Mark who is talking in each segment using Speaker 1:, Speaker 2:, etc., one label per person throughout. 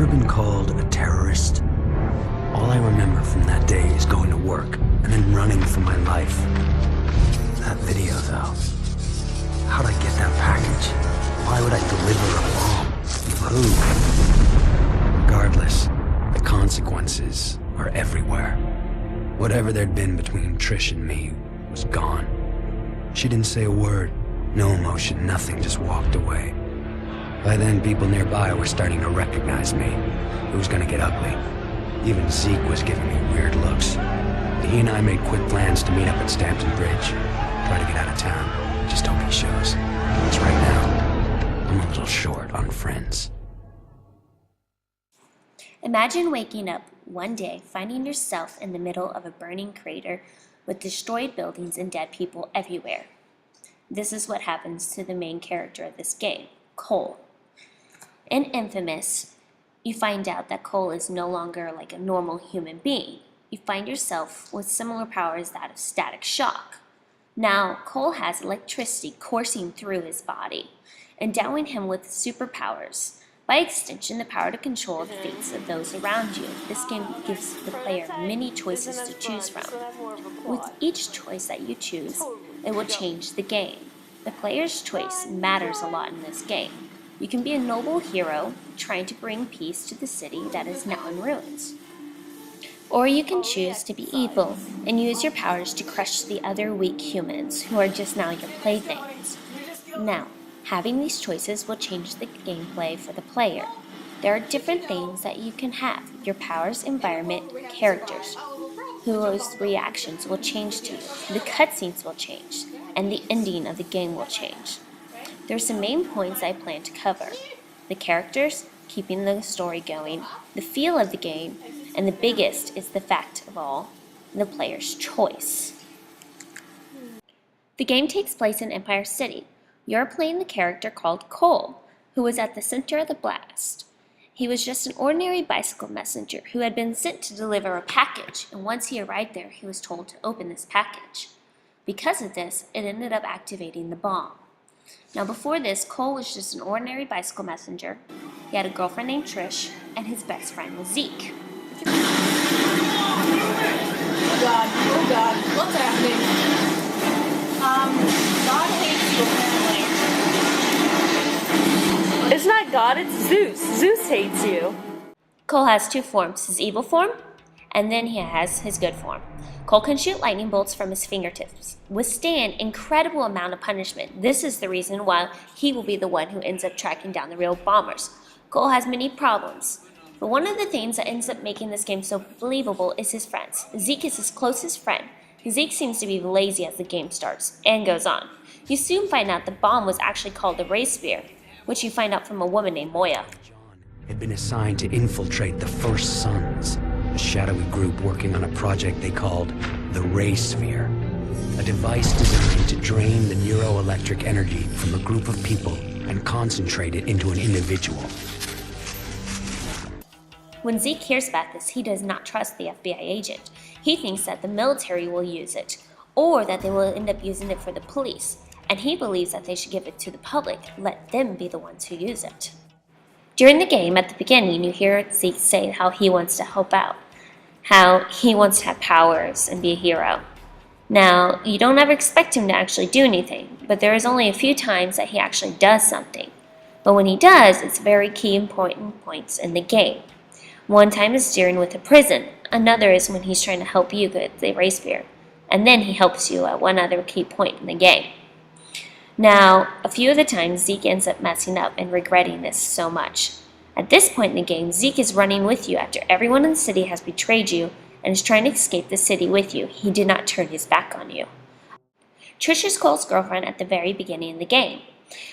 Speaker 1: ever been called a terrorist? All I remember from that day is going to work and then running for my life. That video, though. How'd I get that package? Why would I deliver a bomb? With who? Regardless, the consequences are everywhere. Whatever there'd been between Trish and me was gone. She didn't say a word, no emotion, nothing, just walked away. By then, people nearby were starting to recognize me. It was gonna get ugly. Even Zeke was giving me weird looks. He and I made quick plans to meet up at Stampton Bridge. Try to get out of town. Just hope he shows. Because right now, I'm a little short on friends.
Speaker 2: Imagine waking up one day finding yourself in the middle of a burning crater with destroyed buildings and dead people everywhere. This is what happens to the main character of this game, Cole. In Infamous, you find out that Cole is no longer like a normal human being. You find yourself with similar powers as that of Static Shock. Now, Cole has electricity coursing through his body, endowing him with superpowers. By extension, the power to control the fates of those around you. This game gives the player many choices to choose from. With each choice that you choose, it will change the game. The player's choice matters a lot in this game. You can be a noble hero trying to bring peace to the city that is now in ruins. Or you can choose to be evil and use your powers to crush the other weak humans who are just now your playthings. Now, having these choices will change the gameplay for the player. There are different things that you can have: your powers, environment, characters, whose reactions will change to you. The cutscenes will change, and the ending of the game will change. There are some main points I plan to cover: the characters, keeping the story going, the feel of the game, and the biggest is the fact of all, the player's choice. The game takes place in Empire City. You're playing the character called Cole, who was at the center of the blast. He was just an ordinary bicycle messenger who had been sent to deliver a package, and once he arrived there, he was told to open this package. Because of this, it ended up activating the bomb. Now before this, Cole was just an ordinary bicycle messenger. He had a girlfriend named Trish, and his best friend was Zeke.
Speaker 3: Oh God, what's happening? God hates you apparently. It's not God, it's Zeus. Zeus hates you.
Speaker 2: Cole has two forms, his evil form, and then he has his good form. Cole can shoot lightning bolts from his fingertips, withstand incredible amount of punishment. This is the reason why he will be the one who ends up tracking down the real bombers. Cole has many problems, but one of the things that ends up making this game so believable is his friends. Zeke is his closest friend. Zeke seems to be lazy as the game starts and goes on. You soon find out the bomb was actually called the Ray Sphere, which you find out from a woman named Moya.
Speaker 1: Had been assigned to infiltrate the First Sons, a shadowy group working on a project they called the Ray Sphere, a device designed to drain the neuroelectric energy from a group of people and concentrate it into an individual.
Speaker 2: When Zeke hears about this, he does not trust the FBI agent. He thinks that the military will use it, or that they will end up using it for the police, and he believes that they should give it to the public, let them be the ones who use it. During the game, at the beginning, you hear Zeke say how he wants to help out, how he wants to have powers and be a hero. Now, you don't ever expect him to actually do anything, but there is only a few times that he actually does something. But when he does, it's very key important points in the game. One time is during with a prison, another is when he's trying to help you get the Ray Sphere, and then he helps you at one other key point in the game. Now, a few of the times Zeke ends up messing up and regretting this so much. At this point in the game, Zeke is running with you after everyone in the city has betrayed you and is trying to escape the city with you. He did not turn his back on you. Trish is Cole's girlfriend at the very beginning of the game.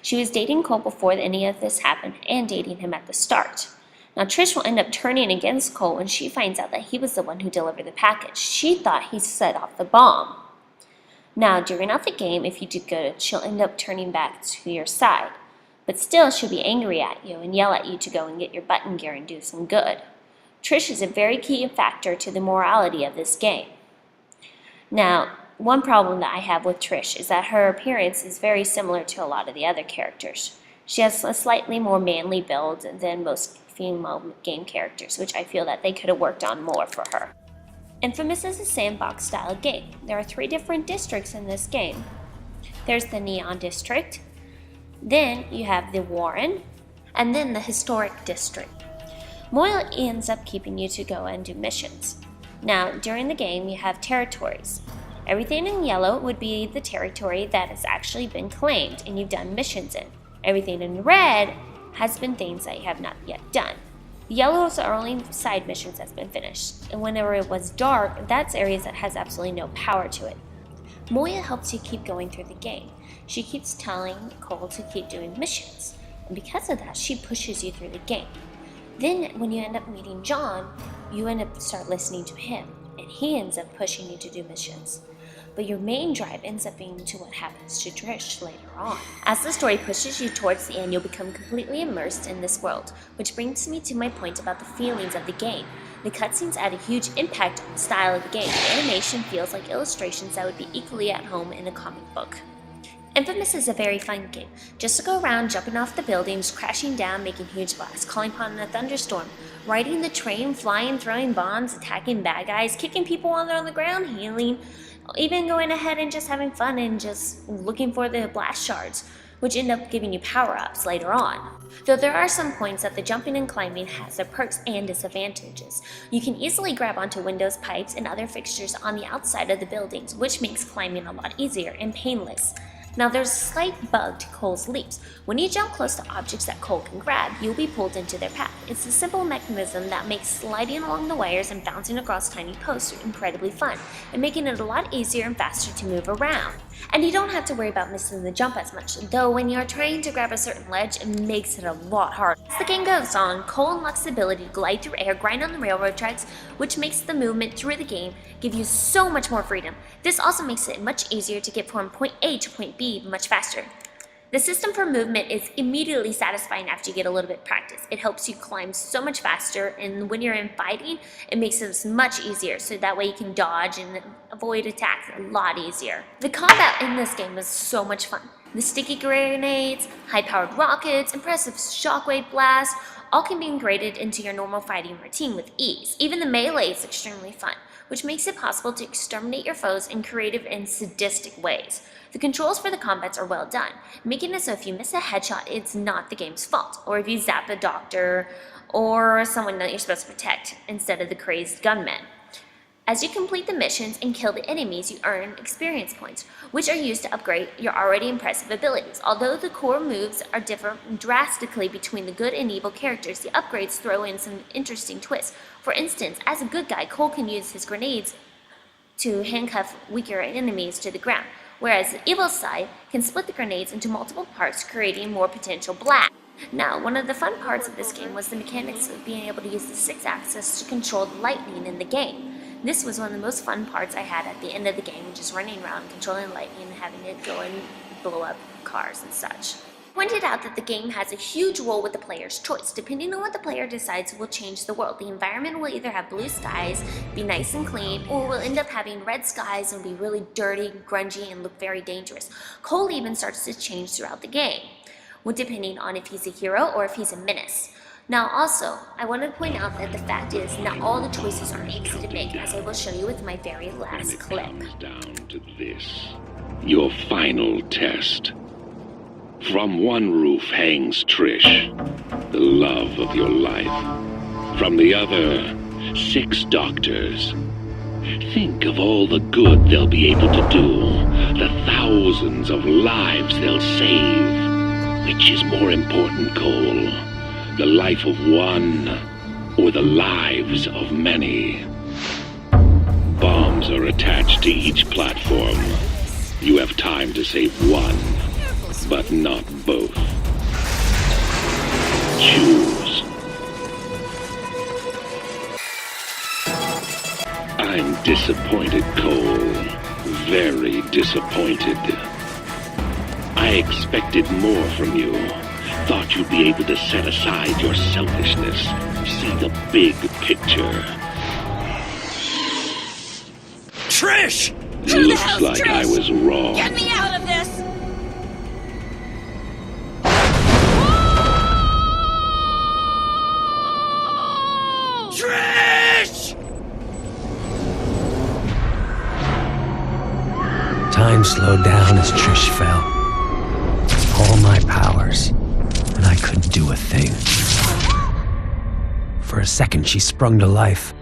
Speaker 2: She was dating Cole before any of this happened and dating him at the start. Now Trish will end up turning against Cole when she finds out that he was the one who delivered the package. She thought he set off the bomb. Now during the game, if you do good, she'll end up turning back to your side. But still, she'll be angry at you and yell at you to go and get your button gear and do some good. Trish is a very key factor to the morality of this game. Now, one problem that I have with Trish is that her appearance is very similar to a lot of the other characters. She has a slightly more manly build than most female game characters, which I feel that they could have worked on more for her. Infamous is a sandbox style game. There are 3 different districts in this game. There's the Neon District, then you have the Warren, and then the Historic District. Moyle ends up keeping you to go and do missions. Now, during the game, you have territories. Everything in yellow would be the territory that has actually been claimed and you've done missions in. Everything in red has been things that you have not yet done. The yellows are only side missions that's been finished, and whenever it was dark, that's areas that has absolutely no power to it. Moya helps you keep going through the game. She keeps telling Cole to keep doing missions, and because of that, she pushes you through the game. Then, when you end up meeting John, you end up start listening to him, and he ends up pushing you to do missions. But your main drive ends up being to what happens to Trish later on. As the story pushes you towards the end, you'll become completely immersed in this world, which brings me to my point about the feelings of the game. The cutscenes add a huge impact on the style of the game. The animation feels like illustrations that would be equally at home in a comic book. Infamous is a very fun game, just to go around jumping off the buildings, crashing down, making huge blasts, calling upon a thunderstorm, riding the train, flying, throwing bombs, attacking bad guys, kicking people while they're on the ground, healing, even going ahead and just having fun and just looking for the blast shards, which end up giving you power-ups later on. Though there are some points that the jumping and climbing has their perks and disadvantages. You can easily grab onto windows, pipes, and other fixtures on the outside of the buildings, which makes climbing a lot easier and painless. Now there's a slight bug to Cole's leaps. When you jump close to objects that Cole can grab, you'll be pulled into their path. It's a simple mechanism that makes sliding along the wires and bouncing across tiny posts incredibly fun, and making it a lot easier and faster to move around. And you don't have to worry about missing the jump as much, though when you're trying to grab a certain ledge, it makes it a lot harder. As the game goes on, Cole unlocks the ability to glide through air, grind on the railroad tracks, which makes the movement through the game give you so much more freedom. This also makes it much easier to get from point A to point B much faster. The system for movement is immediately satisfying after you get a little bit of practice. It helps you climb so much faster, and when you're in fighting, it makes it much easier, so that way you can dodge and avoid attacks a lot easier. The combat in this game is so much fun. The sticky grenades, high-powered rockets, impressive shockwave blasts, all can be integrated into your normal fighting routine with ease. Even the melee is extremely fun, which makes it possible to exterminate your foes in creative and sadistic ways. The controls for the combats are well done, making it so if you miss a headshot, it's not the game's fault, or if you zap a doctor or someone that you're supposed to protect instead of the crazed gunmen. As you complete the missions and kill the enemies, you earn experience points, which are used to upgrade your already impressive abilities. Although the core moves are different drastically between the good and evil characters, the upgrades throw in some interesting twists. For instance, as a good guy, Cole can use his grenades to handcuff weaker enemies to the ground, whereas the evil side can split the grenades into multiple parts, creating more potential blast. Now, one of the fun parts of this game was the mechanics of being able to use the 6-axis to control the lightning in the game. This was one of the most fun parts I had at the end of the game, just running around, controlling lightning, and having it go and blow up cars and such. Pointed out that the game has a huge role with the player's choice. Depending on what the player decides will change the world. The environment will either have blue skies, be nice and clean, or will end up having red skies and be really dirty, grungy, and look very dangerous. Cole even starts to change throughout the game, depending on if he's a hero or if he's a menace. Now also, I want to point out that the fact is not all the choices are easy to make, as I will show you with my very last clip.
Speaker 4: When it comes down to this, your final test. From one roof hangs Trish, the love of your life. From the other, 6 doctors. Think of all the good they'll be able to do, the thousands of lives they'll save. Which is more important, Cole? The life of one, or the lives of many? Bombs are attached to each platform. You have time to save one, but not both. Choose. I'm disappointed, Cole. Very disappointed. I expected more from you. Thought you'd be able to set aside your selfishness, see the big picture.
Speaker 1: Trish!
Speaker 4: Looks like I was wrong.
Speaker 5: Get me out of this!
Speaker 1: Trish! Time slowed down as Trish fell. All my powers, and I couldn't do a thing. For a second, she sprung to life,